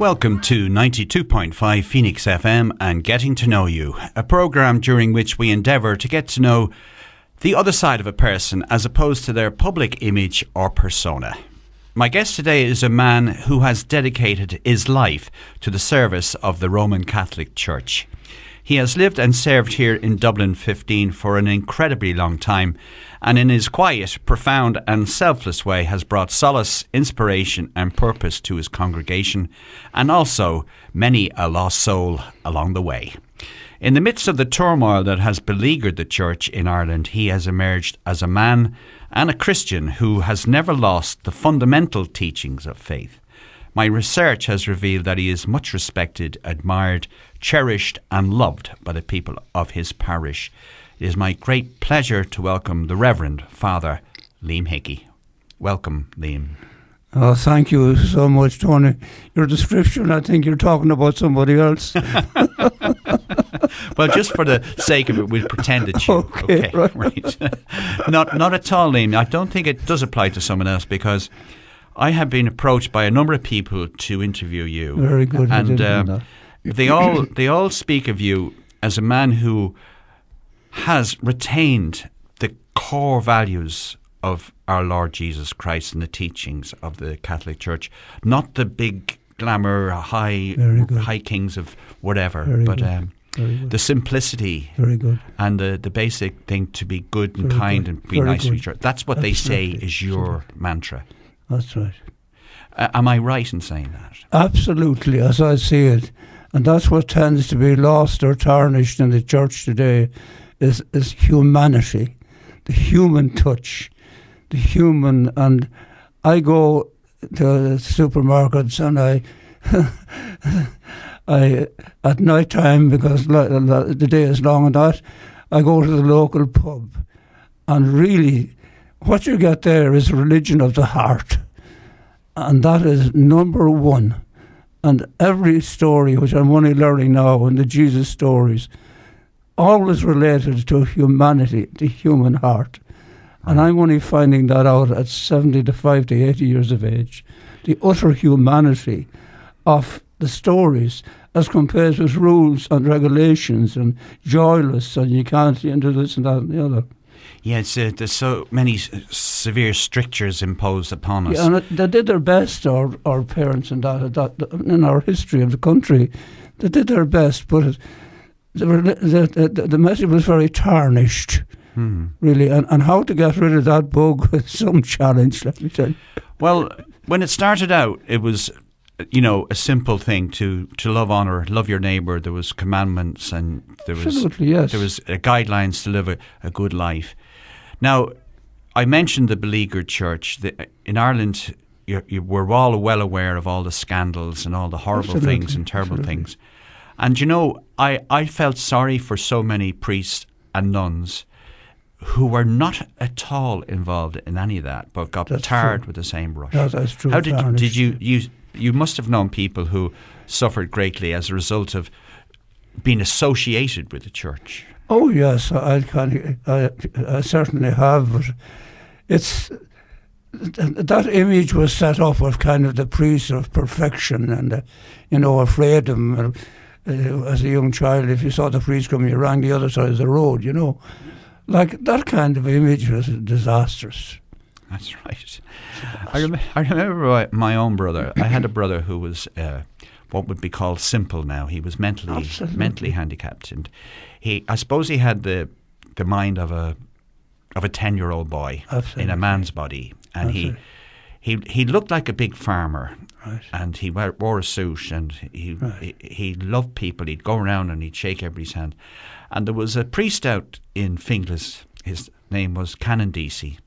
Welcome to 92.5 Phoenix FM and Getting to Know You, a programme during which we endeavour to get to know the other side of a person as opposed to their public image or persona. My guest today is a man who has dedicated his life to the service of the Roman Catholic Church. He has lived and served here in Dublin 15 for an incredibly long time, and in his quiet, profound and selfless way has brought solace, inspiration and purpose to his congregation, and also many a lost soul along the way. In the midst of the turmoil that has beleaguered the church in Ireland, he has emerged as a man and a Christian who has never lost the fundamental teachings of faith. My research has revealed that he is much respected, admired, cherished and loved by the people of his parish. It is my great pleasure to welcome the Reverend Father Liam Hickey. Welcome, Liam. Oh, thank you so much, Tony. Your description, I think you're talking about somebody else. Well, just for the sake of it, we'll pretend it's you. Okay, right. Not at all, Liam. I don't think it does apply to someone else because I have been approached by a number of people to interview you. Very good. And they all speak of you as a man who has retained the core values of our Lord Jesus Christ and the teachings of the Catholic Church, not the big glamour, high kings of whatever, but the simplicity. Very good. And the basic thing to be good and kind and be nice to each other. That's what they say is your mantra. That's right. Am I right in saying that? Absolutely, as I see it. And that's what tends to be lost or tarnished in the church today is humanity, the human touch, the human. And I go to the supermarkets and I at night time, because the day is long and that, I go to the local pub. And really, what you get there is religion of the heart. And that is number one. And every story, which I'm only learning now, and the Jesus stories, always related to humanity, the human heart. And I'm only finding that out at 75 to 80 years of age. The utter humanity of the stories as compared with rules and regulations and joyless and you can't into this and that and the other. Yes, there's so many severe strictures imposed upon us. Yeah, and they did their best, our parents and that in our history of the country. They did their best, but the message was very tarnished, really. And how to get rid of that bug was some challenge, let me tell you. Well, when it started out, it was, a simple thing to love, honour, love your neighbour. There was commandments and there was guidelines to live a good life. Now, I mentioned the beleaguered church. In Ireland, we're all well aware of all the scandals and all the horrible things and terrible things. And I felt sorry for so many priests and nuns who were not at all involved in any of that, but got tarred with the same brush. That's true. How did you must have known people who suffered greatly as a result of being associated with the church. Oh yes, I certainly have, but it's that image was set up of kind of the priest of perfection and afraid of him. As a young child, if you saw the priest coming, you ran the other side of the road. Like that kind of image was disastrous. That's right. I remember my own brother. I had a brother who was what would be called simple now. He was mentally handicapped, and I suppose he had the mind of a 10-year-old boy in a man's body, and he looked like a big farmer, and he wore a suit, and he loved people. He'd go around and he'd shake everybody's hand, and there was a priest out in Finglas. His name was Canon Deasy.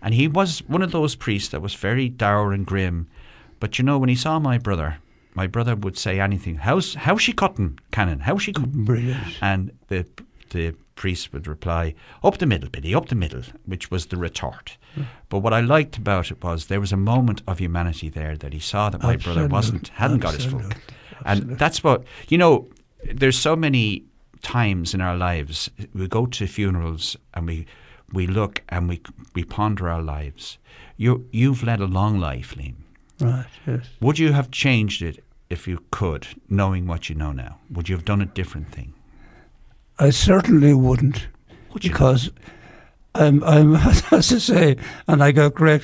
And he was one of those priests that was very dour and grim. But when he saw my brother would say anything. How's she cutting, Canon? How's she cutting? Brilliant. And the priest would reply, up the middle, Biddy, up the middle, which was the retort. But what I liked about it was there was a moment of humanity there that he saw that my brother hadn't got his folk. And that's what, there's so many times in our lives, we go to funerals and we look and we ponder our lives. You've led a long life, Liam. Right, yes. Would you have changed it if you could, knowing what you know now? Would you have done a different thing? I certainly wouldn't. Would you? Because I'm as I say, and I got great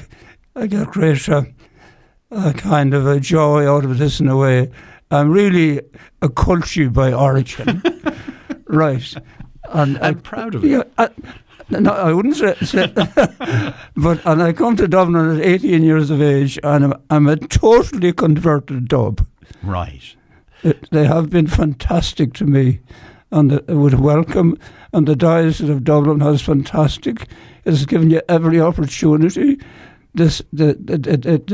kind of a joy out of this in a way. I'm really a culture by origin, right? And I'm proud of it. Yeah, no, I wouldn't say but and I come to Dublin at 18 years of age, and I'm a totally converted Dub. Right. They have been fantastic to me, and with welcome, and the Diocese of Dublin has fantastic. It has given you every opportunity. They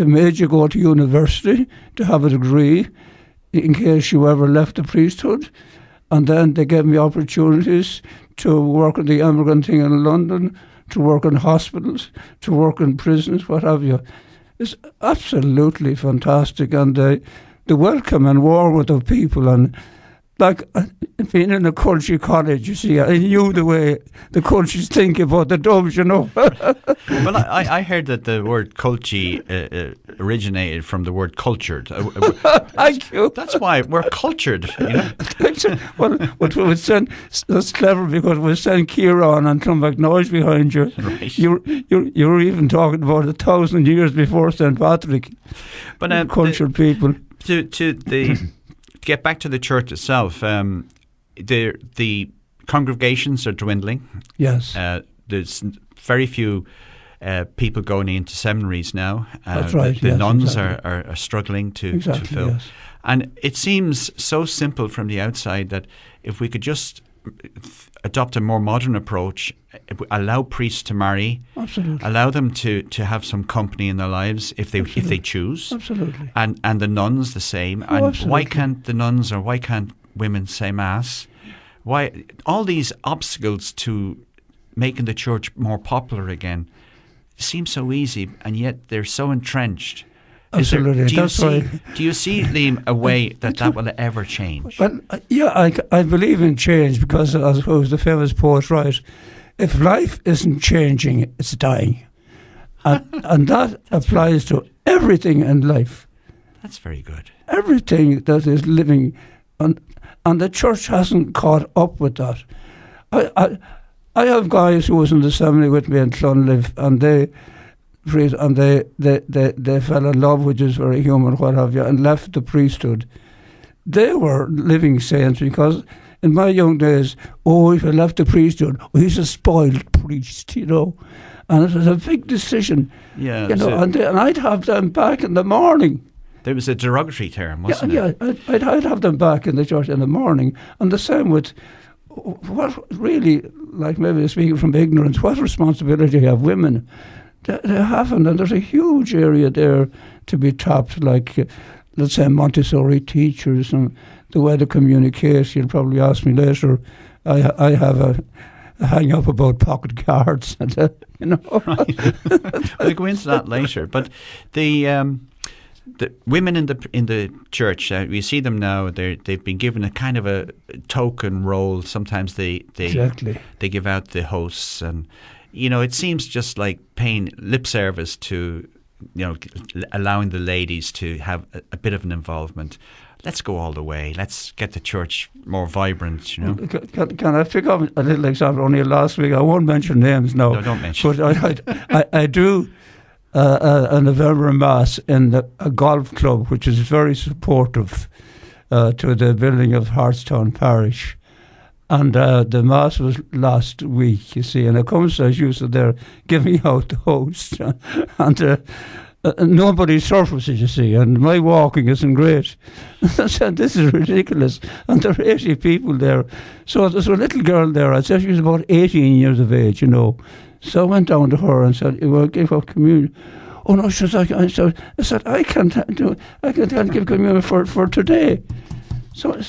made you go to university to have a degree in case you ever left the priesthood, and then they gave me opportunities to work at the emigrant thing in London, to work in hospitals, to work in prisons, what have you. It's absolutely fantastic, and the welcome and warmth of people, and like being in a culture college, you see, I knew the way the cultures think about the Dubs, you know. Well, I heard that the word culture originated from the word cultured. Thank you. That's why we're cultured, you know. Well, that's clever, because we sent Ciaran and Clonback Noise behind you. Right. You were even talking about 1,000 years before St. Patrick. But cultured people. Get back to the church itself. The congregations are dwindling. Yes. There's very few people going into seminaries now. That's right. The yes, nuns exactly. are struggling to Exactly, fill. yes. And it seems so simple from the outside that if we could just adopt a more modern approach, allow priests to marry, Absolutely. allow them to have some company in their lives if they choose, Absolutely. and the nuns the same. Oh, and absolutely. why can't the nuns, or why can't women say mass? Why all these obstacles to making the church more popular again seem so easy, and yet they're so entrenched. Absolutely. Do you see, Liam, a way that will ever change? Well, yeah, I believe in change, because, I suppose the famous poet writes, if life isn't changing, it's dying. And that applies to everything in life. That's very good. Everything that is living. And the church hasn't caught up with that. I have guys who was in the seminary with me in Clonlive, and they fell in love, which is very human, what have you, and left the priesthood. They were living saints, because in my young days, if he left the priesthood, he's a spoiled priest, you know. And it was a big decision, Yeah, you know. And I'd have them back in the morning. There was a derogatory term, wasn't it? Yeah, I'd have them back in the church in the morning. And the same with what really, like maybe speaking from ignorance, what responsibility have women? They haven't, and there's a huge area there to be tapped, like, let's say, Montessori teachers and the way they communicate. You'll probably ask me later. I have a hang up about pocket cards, and, you know. Right. We'll go into that later. But the women in the church, we see them now. They've been given a kind of a token role. Sometimes they Exactly. They give out the hosts, and you know, it seems just like paying lip service to, you know, allowing the ladies to have a bit of an involvement. Let's go all the way. Let's get the church more vibrant, you know. Can I pick up a little example? Only last week, I won't mention names now. No, don't mention. But I do a November Mass in a golf club, which is very supportive to the building of Hartstown Parish. And the Mass was last week, you see, and it comes as usual, they're giving out the host. And nobody surfaces, you see, and my walking isn't great. I said, this is ridiculous. And there are 80 people there. So there's a little girl there, I'd say she was about 18 years of age, you know. So I went down to her and said, well, give her communion. Oh no, she was like, I said, I can't give communion for today. So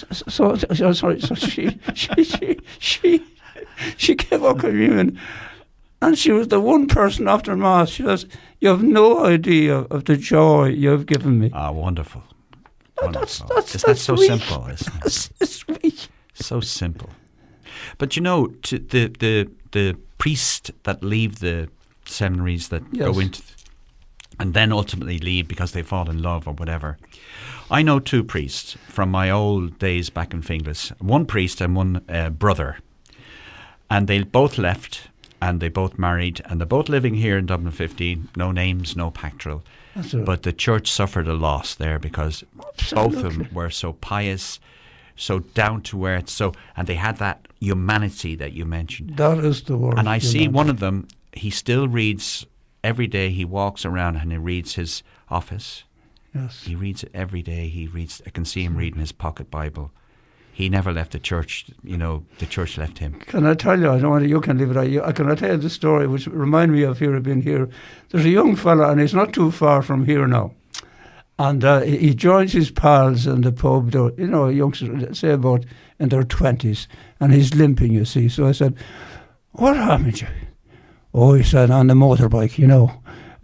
she gave her communion, and she was the one person after Mass. She says, "You have no idea of the joy you have given me." Ah, wonderful. That's That's so sweet. simple, isn't it? That's sweet. So simple. But you know, to the priests that leave the seminaries that Yes. go into and then ultimately leave because they fall in love or whatever. I know two priests from my old days back in Finglas, one priest and one brother, and they both left and they both married and they're both living here in Dublin 15, no names, no pactoral. But the church suffered a loss there because both of them were so pious, so down to earth, and they had that humanity that you mentioned. That is the word. And I see one of them, he still reads every day. He walks around and he reads his office. Yes. He reads it every day. He reads. I can see him reading his pocket Bible. He never left the church. The church left him. Can I tell you? I don't want you can leave it out. Can I tell you the story which remind me of here being here? There's a young fella and he's not too far from here now, and he joins his pals in the pub. Youngsters, say about in their 20s, and he's limping. You see. So I said, "What happened to you?" Oh, he said, "On the motorbike.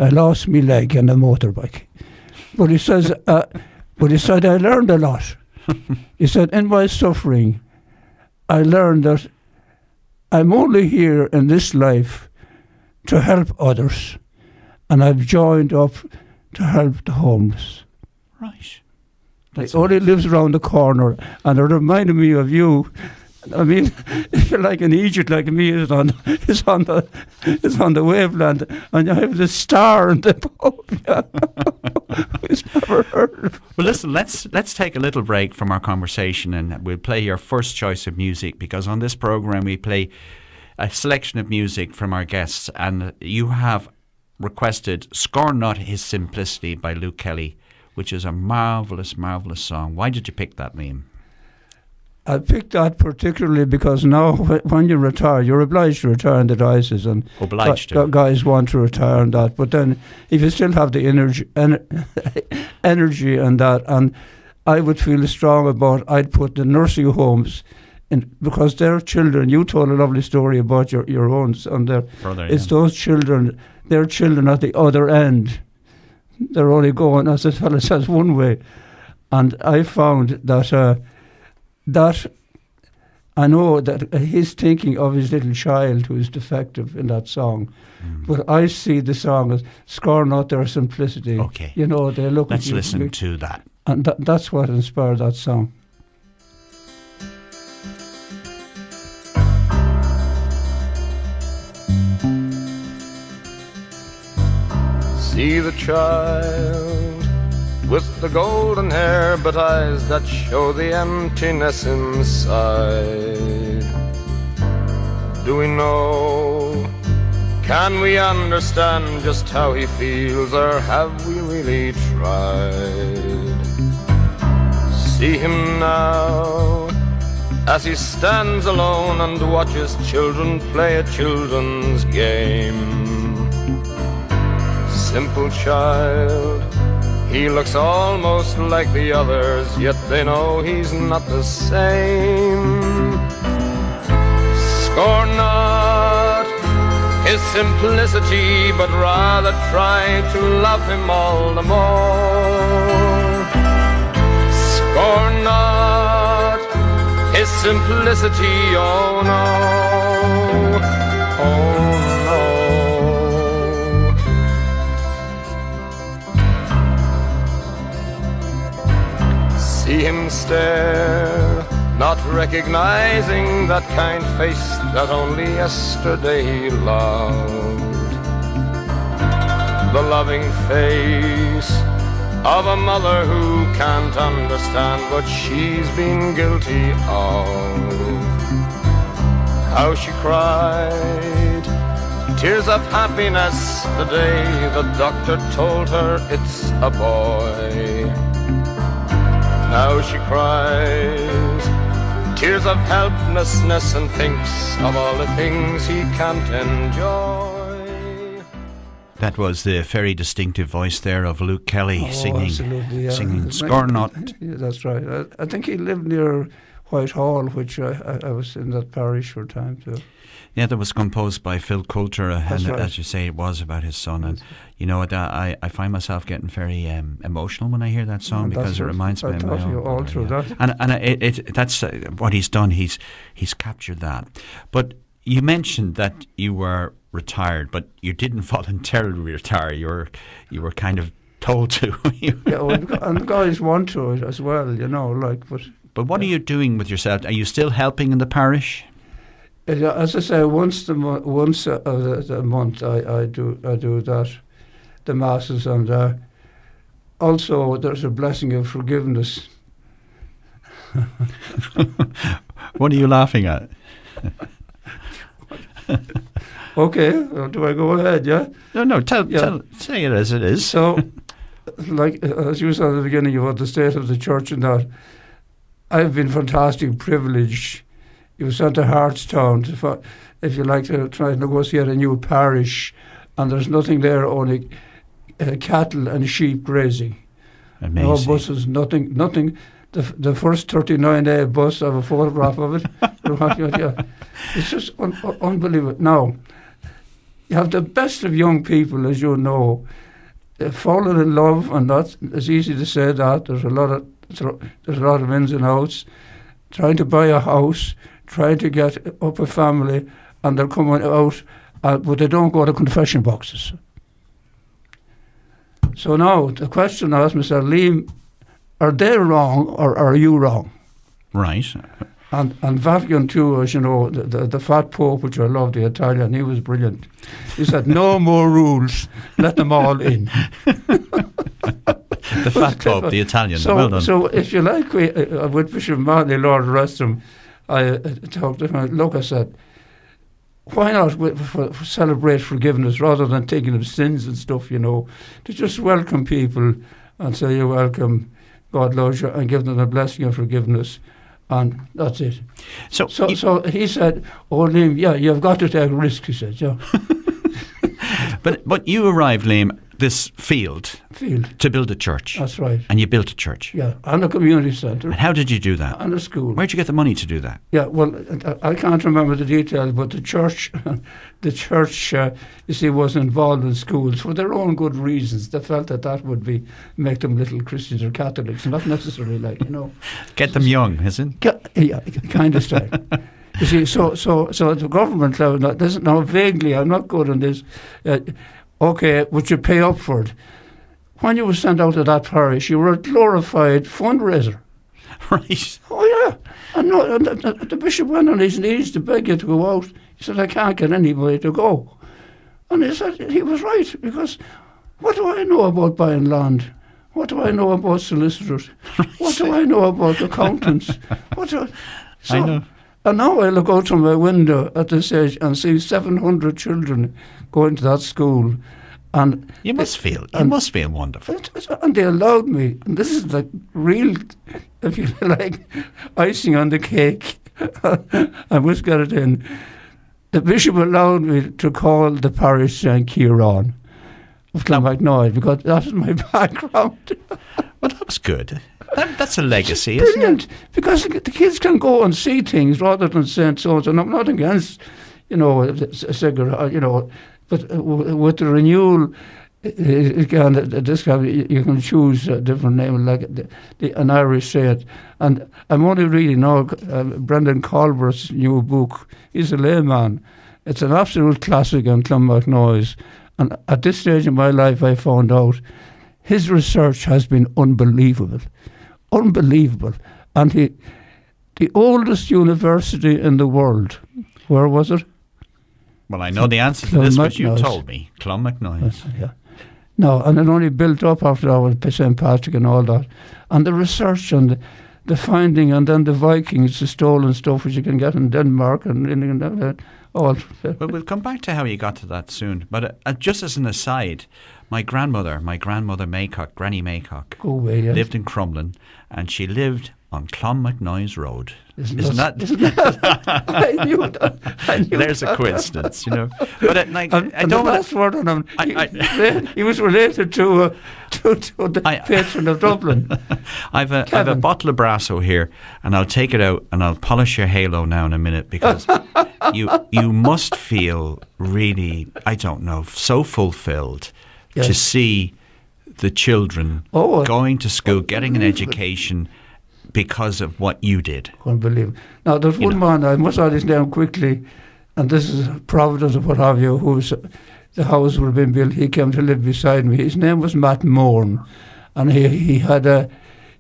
I lost my leg on the motorbike." But he says, I learned a lot. He said, in my suffering, I learned that I'm only here in this life to help others, and I've joined up to help the homeless. Right. He only lives around the corner, and it reminded me of you. I mean, if you're like in Egypt, like me, it's on the wavelength, and you have the star in the pub. It's never heard of. Well, listen, let's take a little break from our conversation, and we'll play your first choice of music, because on this program we play a selection of music from our guests, and you have requested "Scorn Not His Simplicity" by Luke Kelly, which is a marvellous, marvellous song. Why did you pick that, Liam? I picked that particularly because now when you retire, you're obliged to retire in the diocese, and guys want to retire on that. But then if you still have the energy and that, and I would feel strong about, I'd put the nursing homes in, because their children, you told a lovely story about your own son there. Brother, it's those children, their children at the other end. They're only going, as the fellow says, one way. And I found that that I know that he's thinking of his little child who is defective in that song, but I see the song as "Scorn Not Their Simplicity." Okay, they look. Let's listen to that, and that's what inspired that song. See the child with the golden hair, but eyes that show the emptiness inside. Do we know? Can we understand just how he feels, or have we really tried? See him now as he stands alone and watches children play a children's game. Simple child, he looks almost like the others, yet they know he's not the same. Scorn not his simplicity, but rather try to love him all the more. Scorn not his simplicity, oh no, oh no. See him stare, not recognizing that kind face that only yesterday he loved. The loving face of a mother who can't understand what she's been guilty of. How she cried tears of happiness the day the doctor told her it's a boy. Now she cries tears of helplessness and thinks of all the things he can't enjoy. That was the very distinctive voice there of Luke Kelly singing "Scorn Not." Yeah, that's right. I think he lived near Whitehall, which I was in that parish for a time too. Yeah, that was composed by Phil Coulter, and right. as you say, it was about his son. And you know, I find myself getting very emotional when I hear that song, because it reminds me of my own all brother, through yeah. that. And that's what he's done. He's captured that. But you mentioned that you were retired, but you didn't voluntarily retire. You were kind of told to. Yeah, well, and the guys want to it as well, But what are you doing with yourself? Are you still helping in the parish? As I say, once a month I do that, the masses, and also there's a blessing of forgiveness. What are you laughing at? Okay, do I go ahead? Yeah. No. Say it as it is. So, as you said at the beginning about the state of the church and that, I've been fantastic privileged. You were sent to Hartstown if you like to try and negotiate a new parish, and there's nothing there, only cattle and sheep grazing. Amazing. No buses, nothing. The first 39A bus, I have a photograph of it. It's just unbelievable. Now, you have the best of young people, as you know, falling in love, and it's easy to say that. There's a lot of ins and outs. Trying to buy a house, trying to get up a family, and they're coming out, but they don't go to confession boxes. So now the question I asked myself, Liam, are they wrong or are you wrong? Right. And Vatican II, as you know, the fat Pope, which I love, the Italian, he was brilliant. He said, no more rules, let them all in. The fat Pope, the Italian, well done. So if you like, with Bishop Manley, Lord rest him, I talked to him, look, I said, why not celebrate forgiveness rather than taking of sins and stuff, to just welcome people and say, you're welcome, God loves you, and give them the blessing of forgiveness. And that's it. So he said, oh, Liam, yeah, you've got to take a risk, he said, yeah. But you arrived, Liam, this field to build a church. That's right. And you built a church. Yeah, and a community centre. And how did you do that? And a school. Where'd you get the money to do that? Yeah, well, I can't remember the details, but the church, you see, was involved in schools for their own good reasons. They felt that would make them little Christians or Catholics, not necessarily Get them young, isn't it? Yeah, kind of style. You see, so at the government level, now vaguely, I'm not good on this. Okay, would you pay up for it? When you were sent out of that parish, you were a glorified fundraiser. Right. Oh, yeah. And the bishop went on his knees to beg you to go out. He said, I can't get anybody to go. And he said he was right, because what do I know about buying land? What do I know about solicitors? Right. What do I know about accountants? I know. And now I look out from my window at this age and see 700 children going to that school. And you must feel wonderful. And they allowed me, and this is like real, if you like, icing on the cake. I must get it in. The bishop allowed me to call the parish St. Ciaran of Clonmacnoise, because that's my background. Well, that was good. That's a legacy, it's isn't brilliant, it? Because the kids can go and see things rather than saying so. And I'm not against, but with the renewal, you can choose a different name, like an Irish say it. And I'm only reading now Brendan Colbert's new book. He's a layman. It's an absolute classic on Clonmacnoise. And at this stage in my life, I found out his research has been unbelievable. Unbelievable. And the oldest university in the world, where was it? Well, I know the answer to this, but you told me. Clonmacnoise. Yeah. No, and it only built up after I was St. Patrick and all that. And the research and the finding, and then the Vikings, the stolen stuff which you can get in Denmark and all. Well, we'll come back to how you got to that soon. But just as an aside, my grandmother Maycock, Granny Maycock, lived in Crumlin, and she lived on Clonmacnoise Road. Isn't that? I knew that. There's a coincidence, But I don't. The last word on him, he was related to the patron of Dublin. I've a bottle of Brasso here, and I'll take it out and I'll polish your halo now in a minute, because you must feel really, I don't know, so fulfilled to see the children going to school, getting an education, because of what you did. Unbelievable. Now, there's one man, I must add his name quickly, and this is Providence or what have you, the house would have been built. He came to live beside me. His name was Matt Morn, and he had a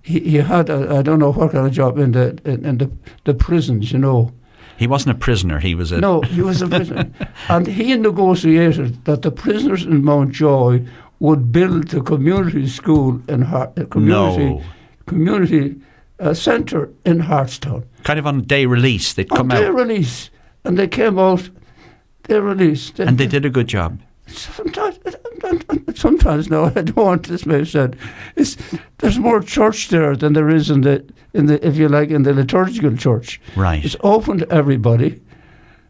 I don't know what kind of job in the prisons, you know. He wasn't a prisoner. He was a No, he was a prisoner, and he negotiated that the prisoners in Mountjoy would build the community school in community centre in Hartstown. Kind of on day release, they'd come out. On day release, and they came out. They released, and they did a good job. Sometimes no, I don't want this to be said. There's more church there than there is in the if you like in the liturgical church. Right. It's open to everybody.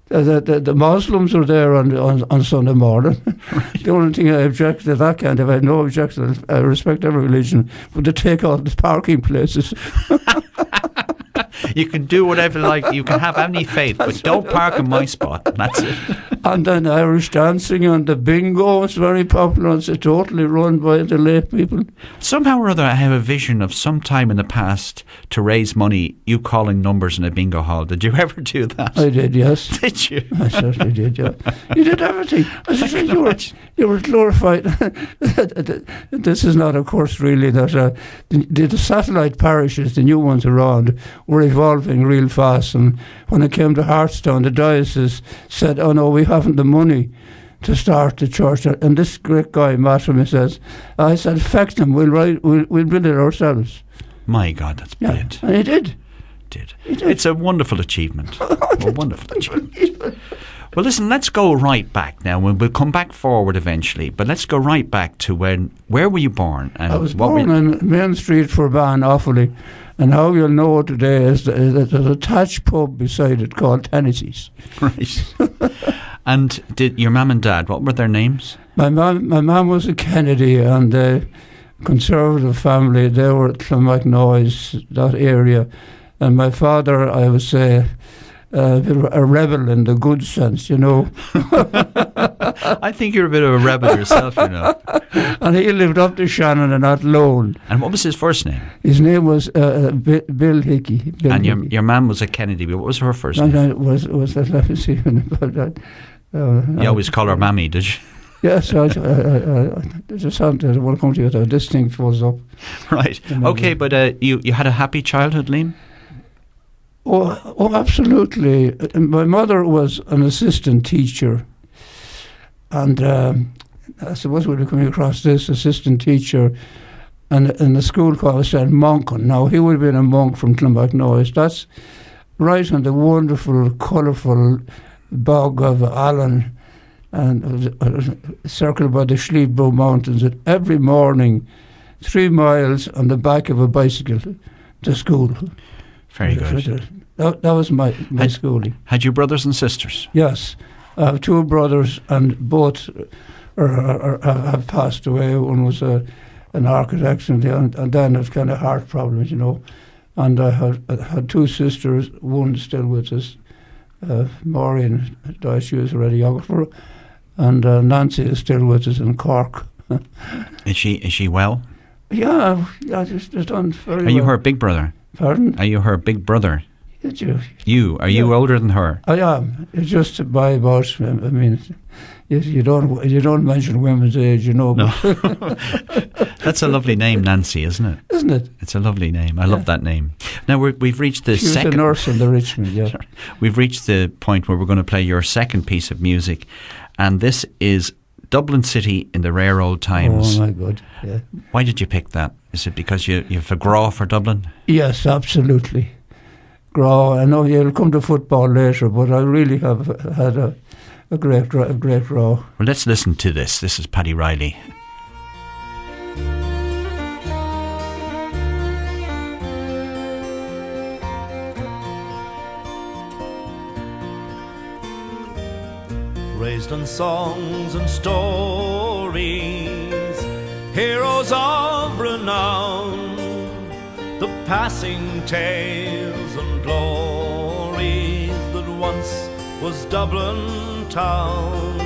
The Muslims are there on Sunday morning. Right. The only thing I object to that kind of, I have no objection. I respect every religion, but to take all the parking places. You can do whatever like. You can have any faith, but don't park in my spot. That's it. And then Irish dancing and the bingo is very popular. It's totally run by the lay people. Somehow or other, I have a vision of some time in the past to raise money, you calling numbers in a bingo hall. Did you ever do that? I did, yes. Did you? I certainly did, yeah. You did everything. As I said, you were glorified. This is not, of course, really that the satellite parishes, the new ones around, were evolving real fast. And when it came to Hartstown, the diocese said, oh no, we haven't the money to start the church. And this great guy, Matthew, says, I said, feck them, we'll build it ourselves. My God, that's brilliant. Yeah, and he did. He did. It's a wonderful achievement. A wonderful achievement. Well, listen, let's go right back now. We'll come back forward eventually, but let's go right back to where were you born? And I was born in Main Street, Forban, Offaly. And how you'll know today is that there's a thatched pub beside it called Tennessee's. Right. And did your mum and dad, what were their names? My mum was a Kennedy, and the Conservative family, they were at Clonmacnoise, that area. And my father, I would say, a rebel in the good sense, you know. I think you're a bit of a rebel yourself, you know. And he lived up to Shannon and Athlone. And what was his first name? His name was Bill Hickey. And your mum was a Kennedy, but what was her first name? And was let me see about that. You always call her Mammy, did you? Yes, there's a sound that will come to you that this thing falls up. Right. Okay, but you had a happy childhood, Liam? Oh, absolutely. My mother was an assistant teacher, and I suppose we'll be coming across this assistant teacher and in the school called St. Monken. Now, he would have been a monk from Clonmacnoise. That's right on the wonderful, colourful bog of Allen, and circled by the Schlieblow Mountains. And every morning, 3 miles on the back of a bicycle to school. Very good. That was my schooling. Had you brothers and sisters? Yes. I have 2 brothers, and both have passed away. One was an architect, and then have kind of heart problems, you know. And I had 2 sisters, one still with us. Maureen died, she was already younger for her. And Nancy is still with us in Cork. Is she well? Yeah, she's done very well. Are you her big brother? Pardon? Are you her big brother? You? Are you older than her? I am. It's just by about. I mean, you don't mention women's age, you know. No. That's a lovely name, Nancy, isn't it? Isn't it? It's a lovely name. I love that name. Now we've reached the second. She was a nurse in the Richmond. Yeah. We've reached the point where we're going to play your second piece of music, and this is Dublin City in the Rare Old Times. Oh my God! Yeah. Why did you pick that? Is it because you have a graw for Dublin? Yes, absolutely. Graw. I know you'll come to football later, but I really have had a great graw. Well, let's listen to this. This is Paddy Riley. Raised on songs and stories, heroes of renown, the passing tales and glories that once was Dublin town.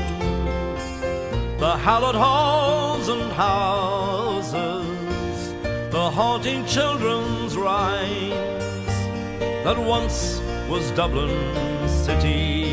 The hallowed halls and houses, the haunting children's rhymes, that once was Dublin city.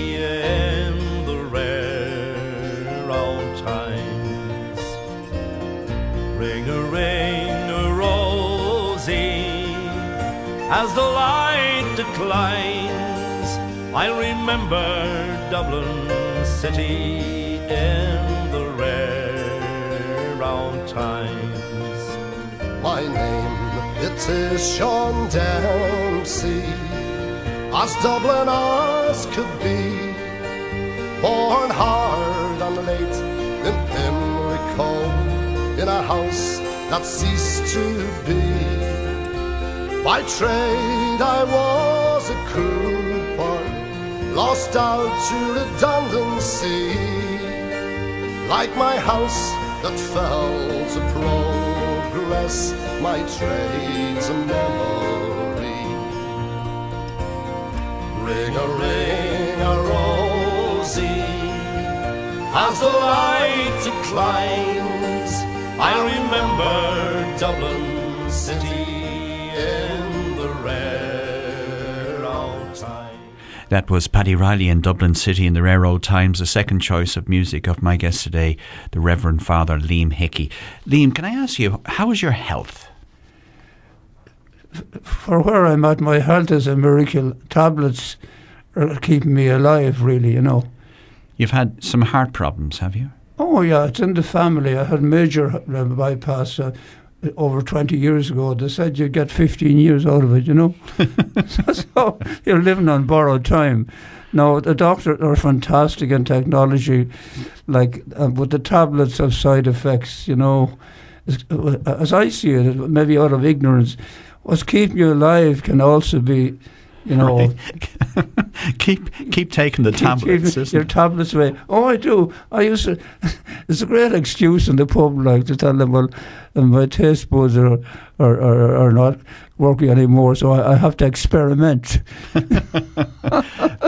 as the light declines. I'll remember Dublin city in the rare old times. My name, it is Sean Dempsey, as Dublin as could be, born hard and late in Pimlico, in a house that ceased to be. By trade I was a cooper, lost out to redundancy, like my house that fell to progress, my trade's a memory. Ring-a-ring-a-rosy, as the light declines, I remember Dublin city in the rare old time. That was Paddy Riley in Dublin City in the rare old times, the second choice of music of my guest today, the Reverend Father Liam Hickey. Liam, can I ask you, how is your health? For where I'm at, my health is a miracle. Tablets are keeping me alive, really, you know. You've had some heart problems, have you? Oh, yeah, it's in the family. I had major bypass over 20 years ago. They said you'd get 15 years out of it, you know. So you're living on borrowed time. Now, the doctors are fantastic in technology, like, but the tablets have side effects, you know. As I see it, maybe out of ignorance, what's keeping you alive can also be, you know... Right. keep taking the tablets, your tablets away. Oh, I do. I used to... It's a great excuse in the pub, like, to tell them, well, my taste buds are not working anymore, so I have to experiment.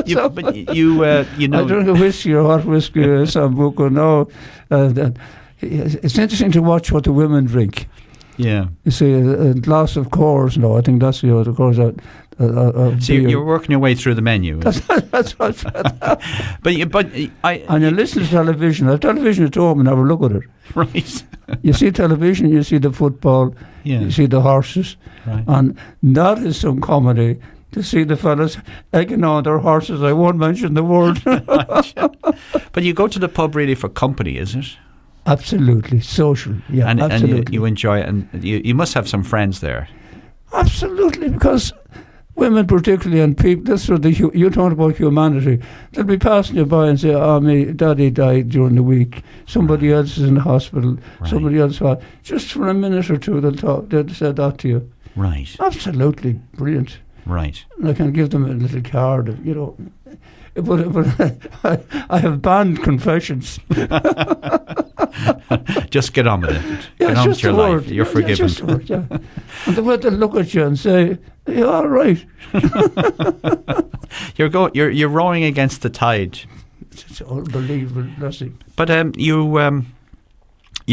You know... I drink a whiskey or hot whiskey or sambuca now. It's interesting to watch what the women drink. Yeah. You see, a glass of Coors, no, I think that's the other Coors. So you're working your way through the menu. That's right. And you listen to television. I have television at home and have a look at it. Right. You see television, you see the football, you see the horses. Right. And that is some comedy. To see the fellas egging on their horses. I won't mention the word. But you go to the pub really for company, is it? Absolutely. Social. Yeah, absolutely. And you enjoy it. And you must have some friends there. Absolutely, because women particularly and people, this is you talk about humanity, they'll be passing you by and say, oh, my daddy died during the week, somebody else is in the hospital, somebody else, just for a minute or two they'll say that to you. Right. Absolutely brilliant. Right. And I can give them a little card, you know. But I have banned confessions. Just get on with it. Yeah, get on with your life. You're forgiven. Just a word, yeah. And the way they look at you and say, "You're all right." You're rowing against the tide. It's unbelievable, Leslie. But you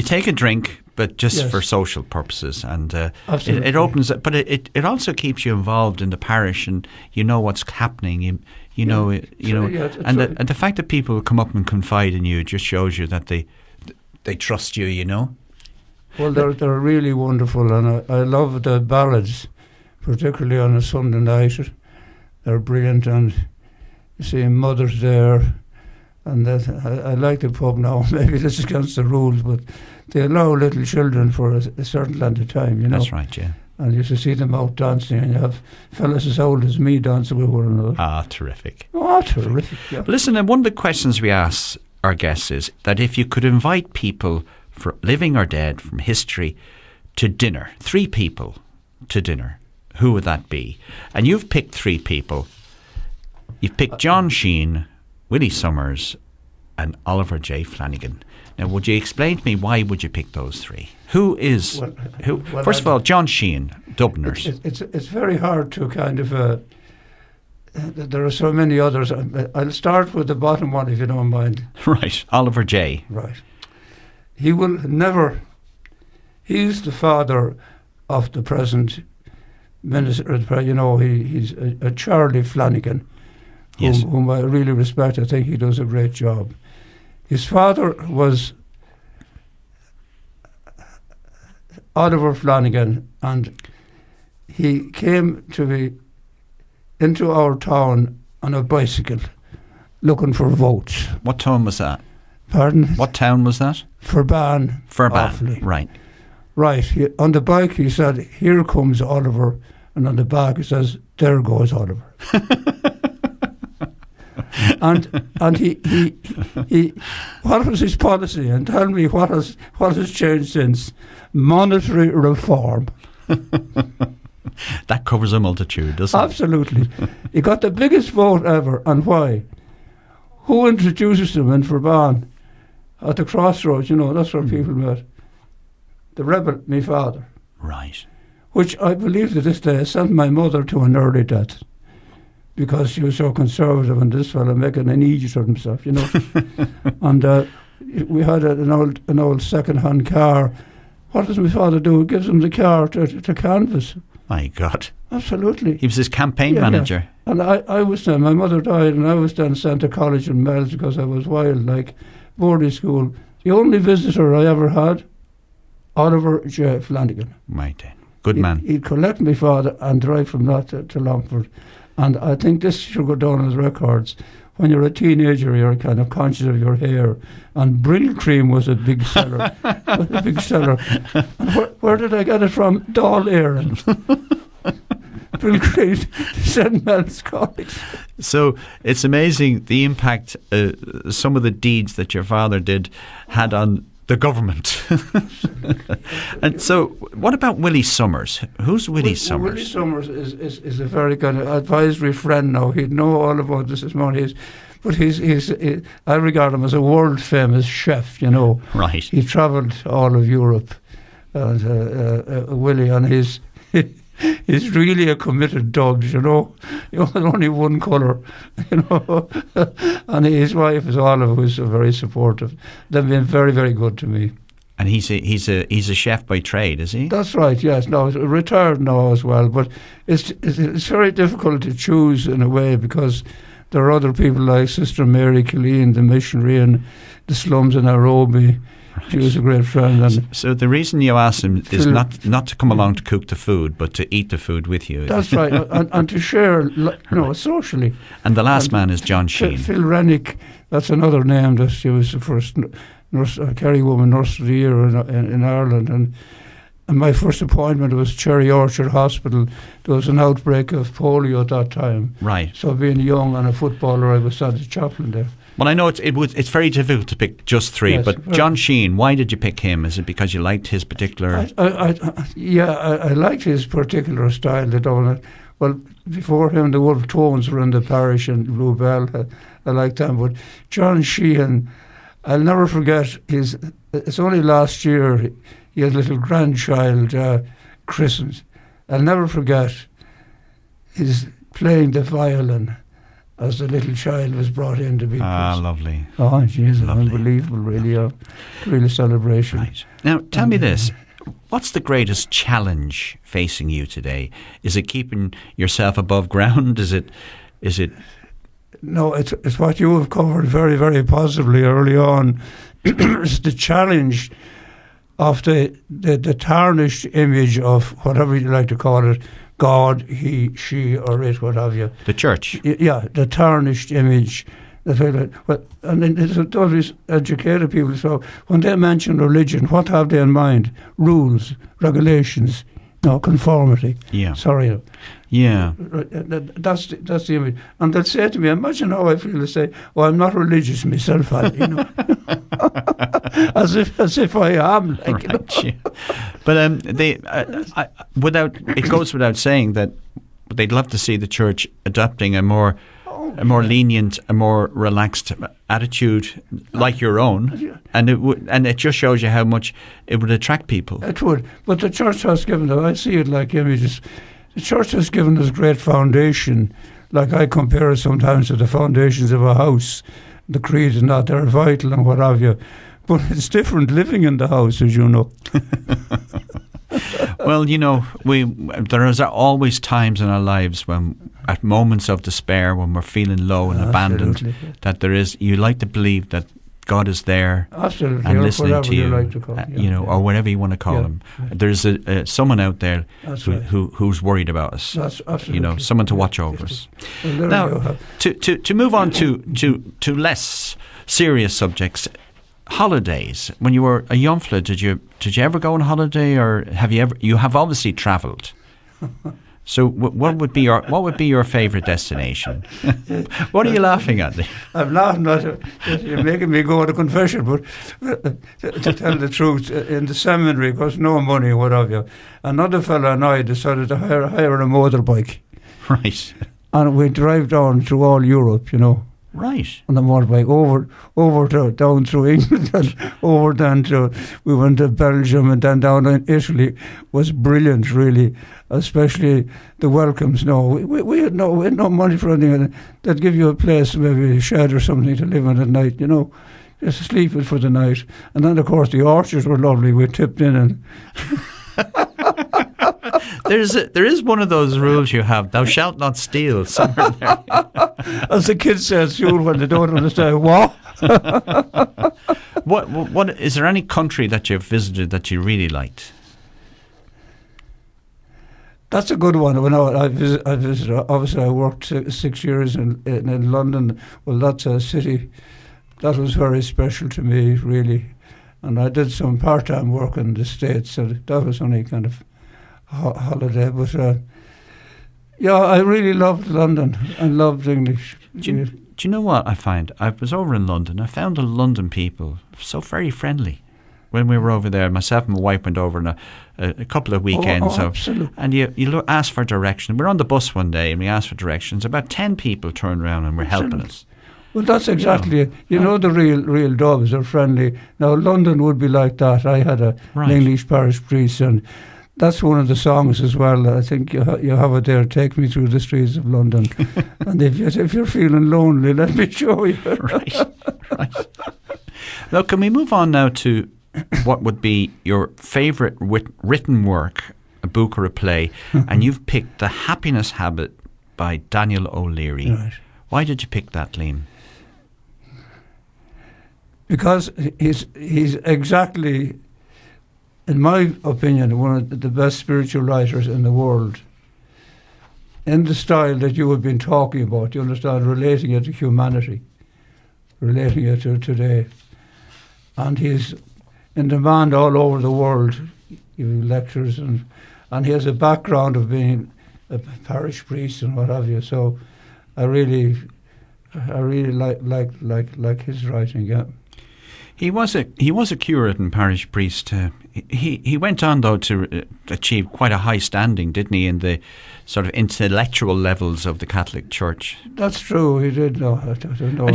take a drink, but just for social purposes, and it opens. But it also keeps you involved in the parish, and you know what's happening. You know, and the fact that people come up and confide in you just shows you that they trust you. You know. Well, they're really wonderful, and I love the ballads, particularly on a Sunday night. They're brilliant, and you see mothers there, and I like the pub now. Maybe this is against the rules, but they allow little children for a certain length of time. You know. That's right. Yeah. And you used to see them out dancing, and you have fellas as old as me dancing with one another. Ah, terrific. Oh, terrific, yeah. But listen, and one of the questions we ask our guests is that if you could invite people, for living or dead, from history to dinner, 3 people to dinner, who would that be? And you've picked 3 people. You've picked John Sheehan, Willie Summers, and Oliver J. Flanagan. Now, would you explain to me why would you pick those 3? Who? First of all, John Sheehan, Dubliners. It's very hard to kind of... there are so many others. I'll start with the bottom one, if you don't mind. Right, Oliver J. Right. He will never... He's the father of the present minister. You know, he's a Charlie Flanagan, whom I really respect. I think he does a great job. His father was Oliver Flanagan, and he came to me into our town on a bicycle looking for votes. What town was that? Pardon? What town was that? Furban. Furban, right. Right. On the bike he said, "Here comes Oliver," and on the back he says, "There goes Oliver." and he what was his policy? And tell me what has changed since? Monetary reform. That covers a multitude, doesn't Absolutely. He got the biggest vote ever. And why? Who introduces him in Furban? At the crossroads, that's where people met. The rebel, my father. it? Right. Which I believe to this day sent my mother to an early death. Because she was so conservative and this fella making an idiot of himself, And we had an old second-hand car. What does my father do? He gives him the car to canvass. My God. Absolutely. He was his campaign manager. Yeah. And I was then, my mother died, and I was then sent to college in Mells because I was wild, like boarding school. The only visitor I ever had, Oliver J. Flanagan. Right then. Good man. He'd collect my father and drive from that to Longford. And I think this should go down as records. When you're a teenager, you're kind of conscious of your hair. And Brill Cream was a big seller. And where did I get it from? Dáil Éireann. Brill Cream, St. Mel's College. So it's amazing the impact some of the deeds that your father had on the government. And so what about Willie Summers? Who's Willie Summers? Willie Summers is a very good advisory friend now. He'd know all about this morning. But I regard him as a world famous chef, Right. He travelled all of Europe, Willie, and he's really a committed dog, only one colour, and his wife is Olive, who's very supportive. They've been very, very good to me. And he's a chef by trade, is he? That's right. Yes. No, he's retired now as well. But it's very difficult to choose in a way because there are other people like Sister Mary Killeen, the missionary in the slums in Nairobi. Right. She was a great friend. And so the reason you asked him is not to come along to cook the food, but to eat the food with you. That's right, and to share, right. socially. And the last man is John Sheen. Phil Rennick, that's another name. That she was the first Kerry woman nurse of the year in Ireland, and my first appointment was Cherry Orchard Hospital. There was an outbreak of polio at that time. Right. So being young and a footballer, I was sent to chaplain there. Well, I know it's very difficult to pick just three, yes, but John Sheen, why did you pick him? Is it because you liked his particular... I liked his particular style. Well, before him, the Wolf Tones were in the Parish and Blue Bell. I liked them. But John Sheehan, I'll never forget it's only last year he had a little grandchild christened. I'll never forget his playing the violin as the little child was brought in to be christened. Lovely. Oh, jeez, unbelievable, really. Really celebration. Right. Now, tell me this. What's the greatest challenge facing you today? Is it keeping yourself above ground? Is it? No, it's what you have covered very, very positively early on. It's the challenge of the tarnished image of whatever you like to call it, God, he, she, or it, what have you. The church. Yeah, the tarnished image. And it's always educated people. So when they mention religion, what have they in mind? Rules, regulations, conformity. Yeah. Sorry. Yeah. That's the image. And they'll say to me, imagine how I feel to say, I'm not religious myself, as if I am. Right, yeah. But it goes without saying that they'd love to see the church adopting a more lenient, a more relaxed attitude like your own, and it just shows you how much it would attract people. It would, but the church has given us, I see it like images, the church has given us great foundation, like I compare it sometimes to the foundations of a house, the creed and that, they're vital and what have you, but it's different living in the house, as you know. Well, there is always times in our lives when, at moments of despair, when we're feeling low and abandoned, that you like to believe that God is there Absolutely, and or listening whatever to you, like to call it, you know, or whatever you want to call him. There's someone out there who's worried about us. That's absolutely. You know, someone to watch over us. Well, now, to move on to less serious subjects, holidays. When you were a young fella, did you ever go on holiday, or you have obviously travelled? So what would be your favourite destination? What are you laughing at? I'm laughing at it. You're making me go to confession, but to tell the truth, in the seminary, because no money, what have you, another fella and I decided to hire a motorbike. Right. And we drive down through all Europe, you know. Right. On the motorbike, down through England, and we went to Belgium and then down in Italy. Was brilliant, really, especially the welcomes. No, we had no money for anything. They'd give you a place, maybe a shed or something to live in at night, you know, just sleeping for the night. And then, of course, the orchards were lovely. We tipped in and... There is one of those rules you have: thou shalt not steal. Somewhere there. As the kids say at school when they don't understand what. What is there any country that you've visited that you really liked? That's a good one. When I visited, obviously I worked 6 years in London. Well, that's a city that was very special to me, really. And I did some part-time work in the States, so that was only kind of holiday. But I really loved London and loved English. Do you know what I find? I was over in London. I found the London people so very friendly. When we were over there, myself and my wife went over on a couple of weekends. Absolutely. And you ask for direction. We're on the bus one day and we asked for directions. About 10 people turned around and were helping us. Well, that's exactly it. You know, the real Dubs are friendly. Now, London would be like that. I had an English parish priest, and that's one of the songs as well. I think you have it there. Take me through the streets of London, and if you're feeling lonely, let me show you. Right. Now, can we move on now to what would be your favourite written work, a book or a play? And you've picked The Happiness Habit by Daniel O'Leary. Right. Why did you pick that, Liam? Because he's exactly, in my opinion, one of the best spiritual writers in the world. In the style that you have been talking about, you understand, relating it to humanity, relating it to today. And he's in demand all over the world, giving lectures, and he has a background of being a parish priest and what have you. So I really like his writing, yeah. He was a Curitan parish priest. He went on, though, to achieve quite a high standing, didn't he, in the sort of intellectual levels of the Catholic Church? That's true. He did. No, I don't know.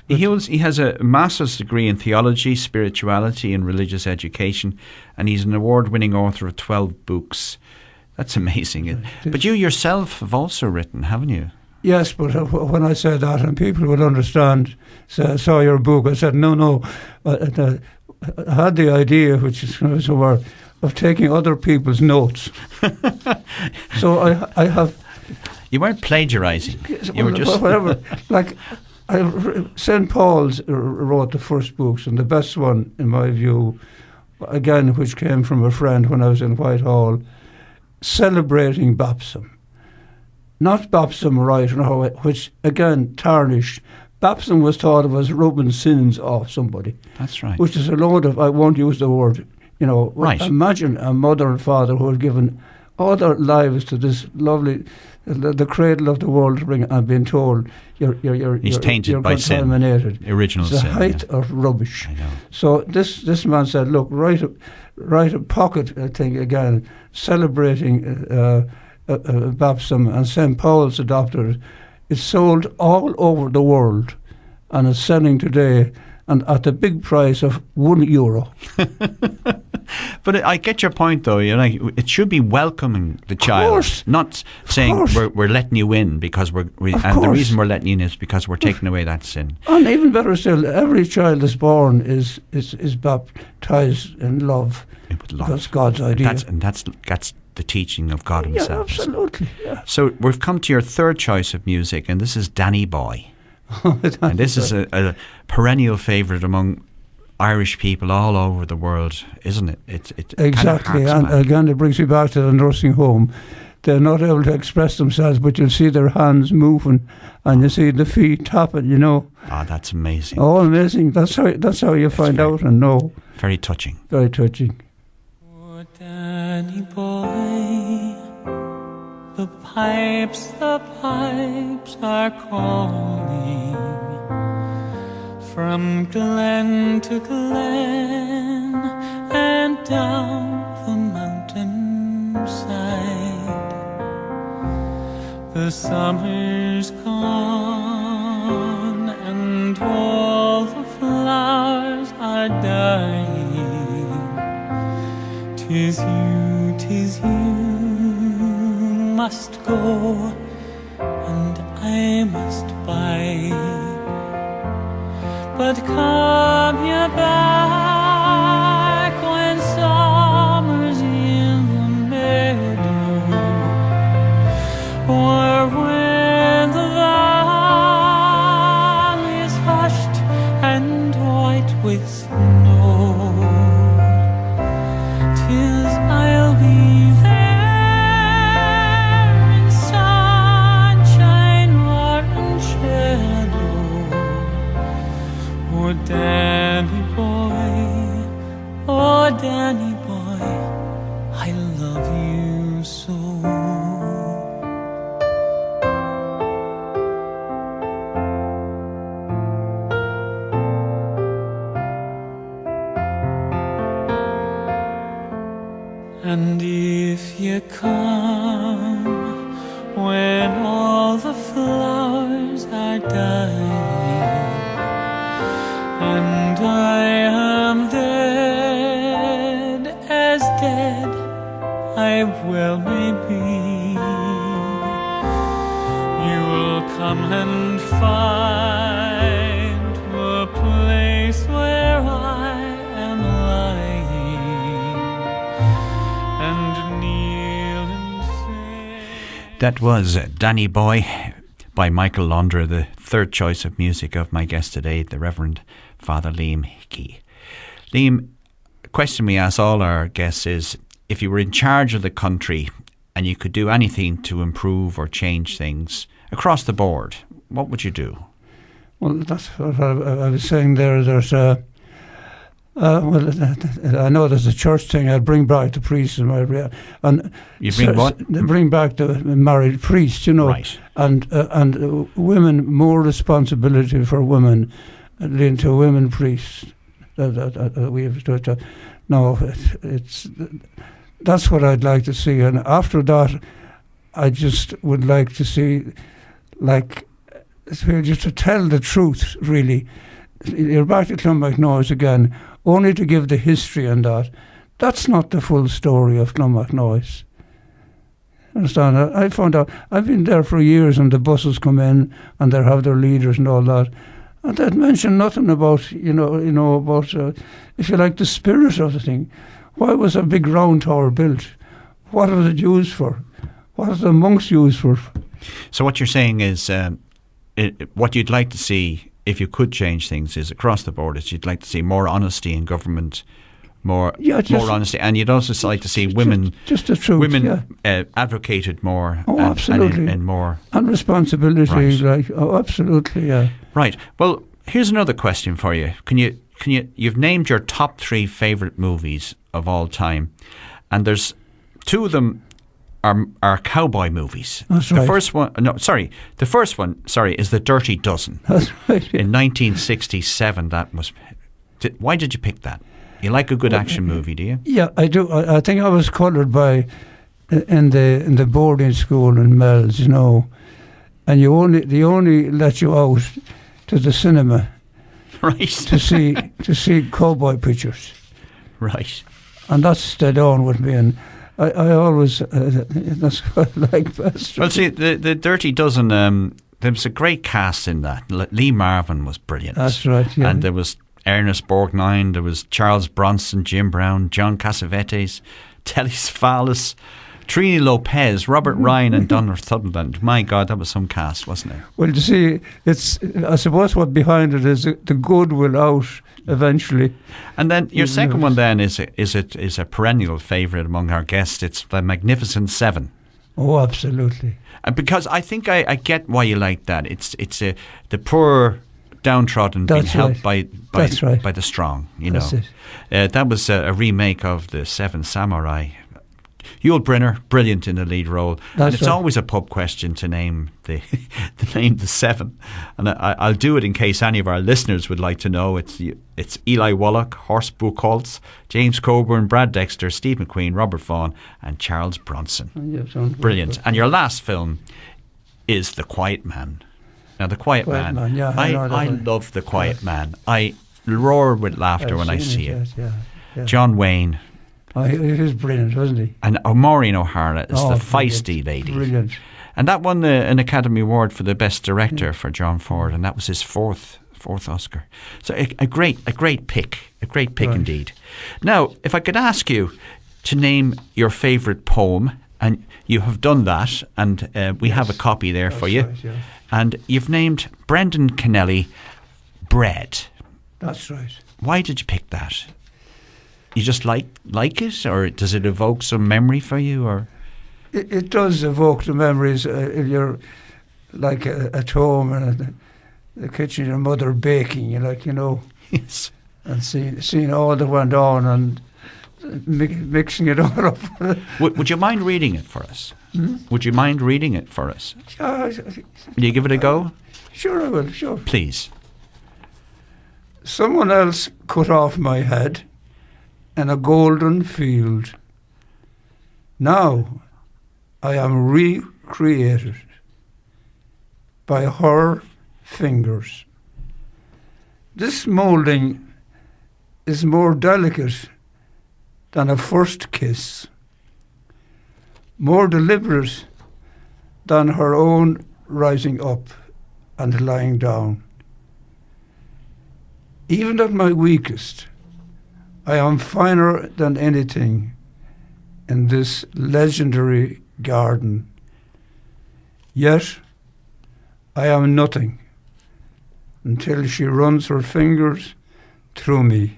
He has a master's degree in theology, spirituality, and religious education, and he's an award-winning author of 12 books. That's amazing. But you yourself have also written, haven't you? Yes, but when I said that, and people would understand, saw your book, I said, no. I had the idea, which is of taking other people's notes. So I have... You weren't plagiarising. You were just... Whatever. Like, St. Paul's wrote the first books, and the best one, in my view, again, which came from a friend when I was in Whitehall, celebrating baptism. Not baptism right, which again tarnished. Baptism was thought of as rubbing sins off somebody. That's right. Which is a load of, I won't use the word, right. Imagine a mother and father who had given all their lives to this lovely, the cradle of the world to bring, and being told He's tainted you're by contaminated. sin. Original sin. It's sin. the height of rubbish. I know. So this man said, look, write a pocket thing again, celebrating baptism, and St. Paul's adopted it. It's sold all over the world, and it's selling today, and at the big price of €1. But I get your point, though. It should be welcoming the child, course. not saying we're letting you in because and the reason we're letting you in is because we're taking away that sin. And even better still, every child that's born is baptized in love. That's God's idea. That's the teaching of God Himself. Yeah, absolutely. Yeah. So we've come to your third choice of music, and this is Danny Boy. And this is a perennial favourite among Irish people all over the world, isn't it? It exactly, and again it brings me back to the nursing home. They're not able to express themselves, but you'll see their hands moving, and you see the feet tapping. You know. Oh, that's amazing. Oh, amazing! That's how you find out and know. Very touching. Very touching. Oh, Danny boy, the pipes are calling. From glen to glen and down the mountainside, the summer's gone and all the flowers are dying. 'Tis you must go and I must bide. But come you back when summer's in the meadow, or when the valley is hushed and white with snow. 'Tis I'll be there in sunshine or in shadow. Oh, Danny boy, I love you so. And if you come when all the flowers are dying, and I am dead, as dead I well may be, you'll come and find a place where I am lying, and kneel and say. That was Danny Boy by Michael Londra, the third choice of music of my guest today, the Reverend Father Liam Hickey. Liam, a question we ask all our guests is, if you were in charge of the country and you could do anything to improve or change things across the board, what would you do? Well, that's what I was saying there. There's I know there's a church thing. I'd bring back the priests and you bring what? Bring back the married priests, you know, right. and women, more responsibility for women, into women priests. We have to. No, it's that's what I'd like to see, and after that, I just would like to see, like, just to tell the truth. Really, you're back to Clonmacnoise again. Only to give the history and that. That's not the full story of Clonmacnoise. Understand? I found out, I've been there for years, and the buses come in and they have their leaders and all that, and they'd mention nothing about, about, if you like, the spirit of the thing. Why was a big round tower built? What was it used for? What was the monks used for? So what you're saying is, what you'd like to see, if you could change things, is across the board, is you'd like to see more honesty in government, more honesty, and you'd also like to see women, just the truth, women advocated more, oh, absolutely, and more, and responsibility, right. Like, oh, absolutely, yeah. Right. Well, here's another question for you. You've named your top 3 favourite movies of all time, and there's 2 of them are cowboy movies. That's right. The first one is The Dirty Dozen. That's right. Yeah. In 1967, that was. Why did you pick that? You like a good action movie, do you? Yeah, I do. I think I was coloured by in the boarding school in Mells, you know, and they only let you out to the cinema, right, to see cowboy pictures, right, and that stayed on with me, and I always that's what I like best. Well, see, the Dirty Dozen. There was a great cast in that. Lee Marvin was brilliant. That's right, yeah. And there was Ernest Borgnine, there was Charles Bronson, Jim Brown, John Cassavetes, Telly Savalas, Trini Lopez, Robert Ryan and Donald Sutherland. My God, that was some cast, wasn't it? Well, you see, I suppose what behind it is the good will out eventually. And then your second one then is a perennial favourite among our guests. It's The Magnificent Seven. Oh, absolutely. Because I think I get why you like that. It's the poor downtrodden being helped by the strong. That's it. That was a remake of The Seven Samurai. Yul Brynner, brilliant in the lead role. And it's always a pub question to name the seven. And I'll do it in case any of our listeners would like to know. It's Eli Wallach, Horst Buchholz, James Coburn, Brad Dexter, Steve McQueen, Robert Vaughn and Charles Bronson. Brilliant. And your last film is The Quiet Man. Now, The Quiet Man. I love The Quiet Man. I roar with laughter when I see it. Yeah. John Wayne. Oh, he was brilliant, wasn't he? And Maureen O'Hara is the feisty lady. Brilliant. And that won an Academy Award for the Best Director for John Ford, and that was his fourth Oscar. So a great pick right. Indeed. Now, if I could ask you to name your favourite poem, and you have done that, and we have a copy there for you. Right, yeah. And you've named Brendan Kennelly Bread. That's right. Why did you pick that? You just like it, or does it evoke some memory for you, or? It does evoke the memories. If you're like at home and in the kitchen, your mother baking, Yes. And seeing all that went on and mixing it all up. Would you mind reading it for us? Would you mind reading it for us? Will you give it a go? Sure, I will. Sure. Please. Someone else cut off my head in a golden field. Now I am recreated by her fingers. This moulding is more delicate than a first kiss, more deliberate than her own rising up and lying down. Even at my weakest, I am finer than anything in this legendary garden. Yet I am nothing until she runs her fingers through me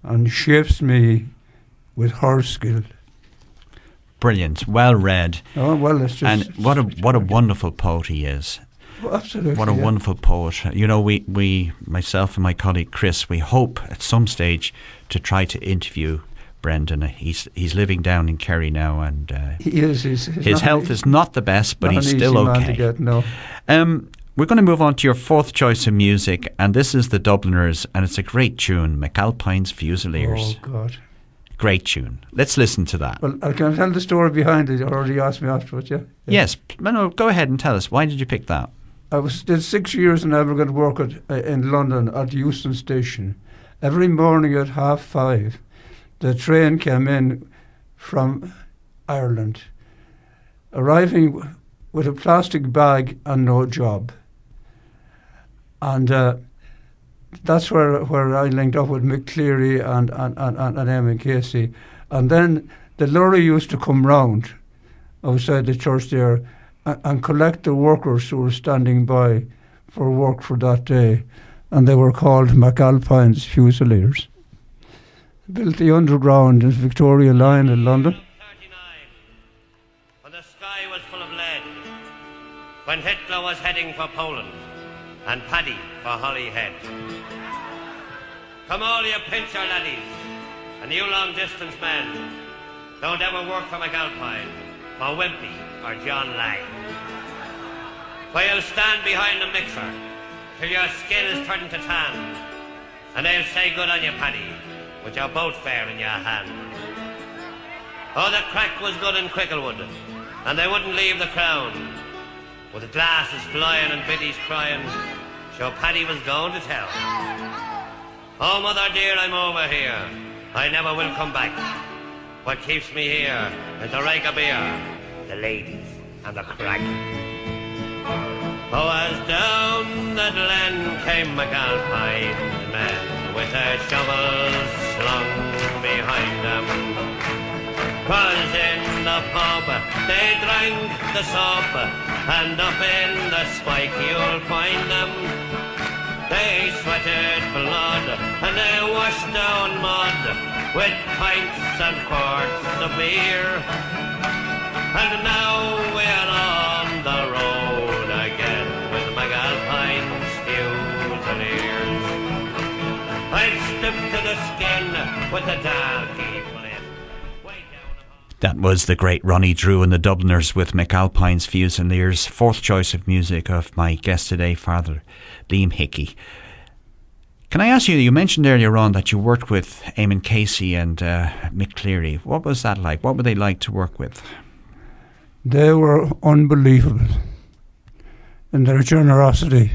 and shapes me with her skill. Brilliant, well read. Oh well, it's just. And what a wonderful poet he is. Well, absolutely. What a wonderful poet. We, myself and my colleague Chris, we hope at some stage to try to interview Brendan. He's living down in Kerry now, and he is. His health is not the best, but he's still okay. Man to get, no. We're going to move on to your fourth choice of music, and this is the Dubliners, and it's a great tune, McAlpine's Fusiliers. Oh, God. Great tune. Let's listen to that. Well, I can tell the story behind it, or you asked me afterwards, yeah? Yes. No, go ahead and tell us. Why did you pick that? I did 6 years in Evergreen work in London at Euston Station. Every morning at 5:30, the train came in from Ireland, arriving with a plastic bag and no job. And that's where I linked up with Mick Cleary and Eamon Casey. And then the lorry used to come round outside the church there and collect the workers who were standing by for work for that day. And they were called McAlpine's Fusiliers. Built the underground in Victoria Line in London. 39, when the sky was full of lead, when Hitler was heading for Poland and Paddy for Holyhead. Come all you pincher laddies and you long distance men, don't ever work for McAlpine, for Wimpy or John Lang. For you'll stand behind the mixer till your skin is turned to tan, and they'll say good on you, Paddy, with your boat fare in your hand. Oh, the crack was good in Quicklewood, and they wouldn't leave the crown. With the glasses flying and biddies crying, sure Paddy was going to tell. Oh, mother dear, I'm over here, I never will come back. What keeps me here is the rake of beer, the ladies and the crack. Oh, as down the glen came McAlpine's men, with their shovels slung behind them. 'cause in the pub they drank the sub, and up in the spike you'll find them. They sweated blood and they washed down mud with pints and quarts of beer. And now we're on the road again with McAlpine's Fusiliers. I've stripped to the skin with the darky flint. That was the great Ronnie Drew and the Dubliners with McAlpine's Fusiliers. Fourth choice of music of my guest today, Father Liam Hickey. Can I ask you, you mentioned earlier on that you worked with Eamon Casey and Mick Cleary. What was that like? What were they like to work with? They were unbelievable in their generosity.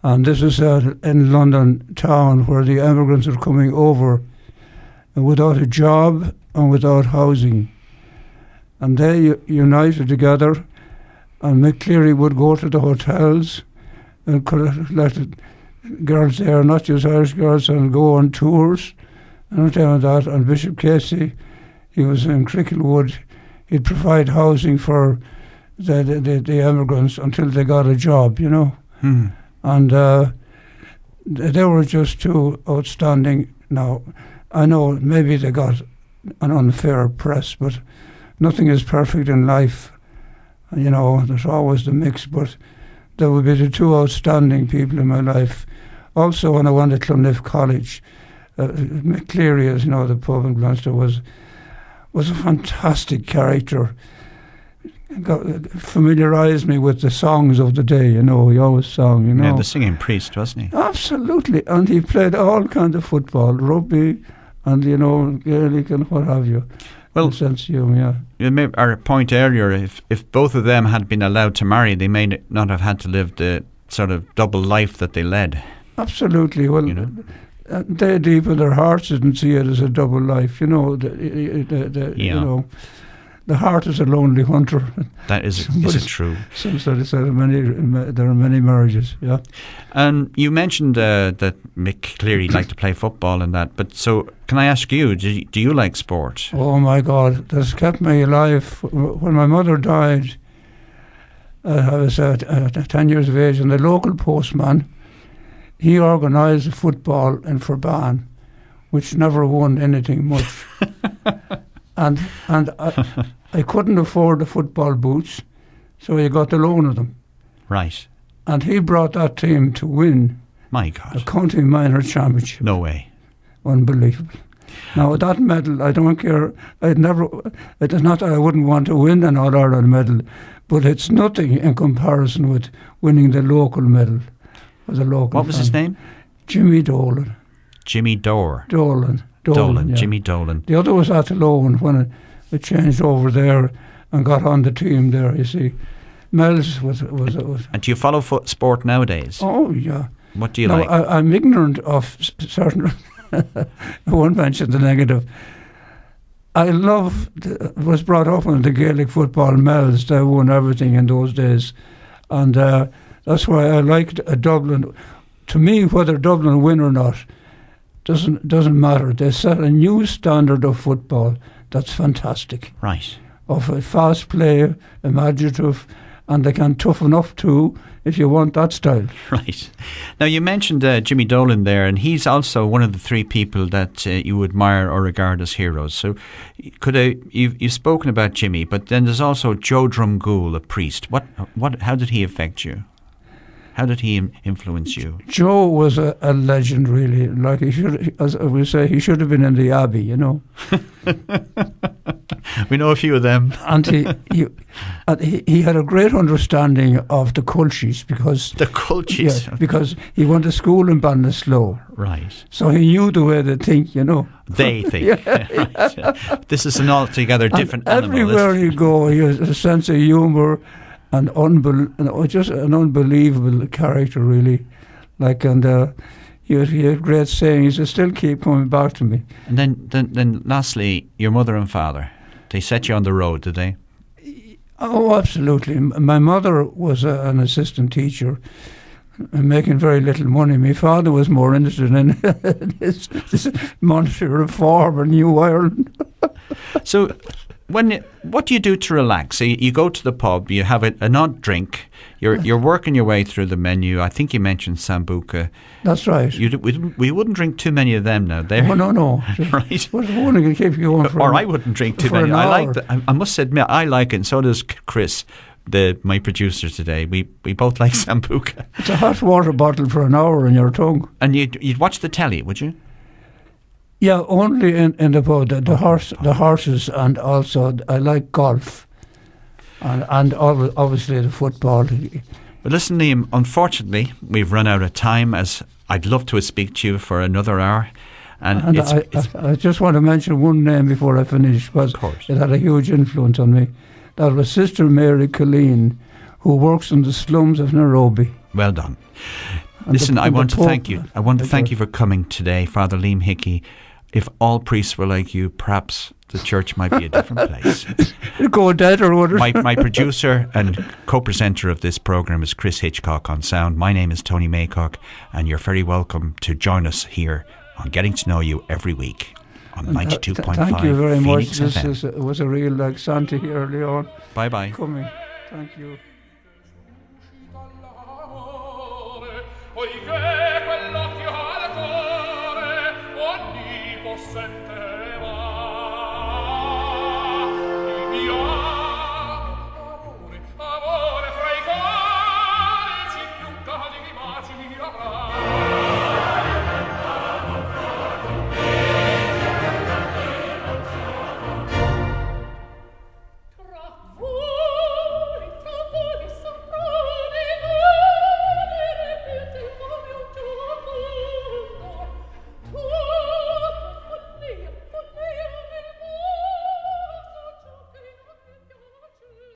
And this is in London town where the immigrants are coming over without a job and without housing. And they united together, and Mick Cleary would go to the hotels and could let girls there, not just Irish girls, and go on tours and that. And Bishop Casey, he was in Cricklewood. He'd provide housing for the immigrants until they got a job, you know. And they were just too outstanding. Now, I know maybe they got an unfair press, but nothing is perfect in life. You know, there's always the mix, but they would be the two outstanding people in my life. Also, when I went to Clonliffe College, Mick Cleary, as you know, the pub in Gloucester, was a fantastic character. Familiarised me with the songs of the day, you know. He always sang, you know. Yeah, the singing priest, wasn't he? Absolutely. And he played all kinds of football, rugby, and, you know, Gaelic and what have you. Well, sense you, yeah. You made our point earlier, if both of them had been allowed to marry, they may not have had to live the sort of double life that they led. Absolutely. Well, you know? They deep in their hearts didn't see it as a double life, you know. You know, the heart is a lonely hunter. That is it true? Since there are many marriages, yeah. And you mentioned that Mick Cleary liked to play football and that, but so can I ask you, do you like sport? Oh my God, that's kept me alive. When my mother died, I was 10 years of age, and the local postman, he organised football in Forban, which never won anything much. and I couldn't afford the football boots, so he got the loan of them. Right. And he brought that team to win My God. the county minor championship. No way. Unbelievable. Now that medal, I don't care. It is not that I wouldn't want to win an All-Ireland medal, but it's nothing in comparison with winning the local medal. What was his name? Jimmy Dolan. Jimmy Dolan. Dolan, yeah. Jimmy Dolan. The other was Athlone when it changed over there and got on the team there, you see. Mel's was. And do you follow sport nowadays? Oh, yeah. What do you like? I'm ignorant of certain... I won't mention the negative. I was brought up on the Gaelic football. Mel's, they won everything in those days. And that's why I liked Dublin. To me, whether Dublin win or not doesn't matter. They set a new standard of football that's fantastic. Right. Of a fast play, imaginative, and they can toughen up too if you want that style. Right. Now you mentioned Jimmy Dolan there, and he's also one of the three people that you admire or regard as heroes. So you've spoken about Jimmy, but then there's also Joe Drumgoole, a priest. How did he affect you? How did he influence you? Joe was a legend, really. Like he should, as we say, he should have been in the Abbey, you know. We know a few of them. And he had a great understanding of the cultures because... The cultures? Yeah, because he went to school in Ballinasloe. Right. So he knew the way they think, you know. They think. Yeah. Right. This is an altogether different animal. Everywhere you go, he has a sense of humour and just an unbelievable character, really. He had great sayings that still keep coming back to me. And then lastly, your mother and father, they set you on the road, did they? Oh, absolutely. My mother was an assistant teacher, making very little money. My father was more interested in this monetary reform in New Ireland. So, what do you do to relax? So you go to the pub, you have an odd drink, you're working your way through the menu. I think you mentioned Sambuca. That's right. We wouldn't drink too many of them now. Oh, no. Right. But I want to keep you going for Or I wouldn't drink too many. I like I must admit, I like it, and so does Chris, my producer today. We both like Sambuca. It's a hot water bottle for an hour in your tongue. And you'd watch the telly, would you? Yeah, only in the pub. The horses, and also I like golf, and obviously the football. But listen, Liam, unfortunately, we've run out of time, as I'd love to speak to you for another hour. And I just want to mention one name before I finish, because it had a huge influence on me. That was Sister Mary Colleen, who works in the slums of Nairobi. Well done. Listen, I want to thank you. I want to thank you for coming today, Father Liam Hickey. If all priests were like you, perhaps the church might be a different place. Go dead or what? My producer and co-presenter of this programme is Chris Hitchcock on sound. My name is Tony Maycock, and you're very welcome to join us here on Getting to Know You every week on 92.5 Thank you very Phoenix much. FM. This was a real Santa here early on. Bye-bye. Coming. Thank you. Poiché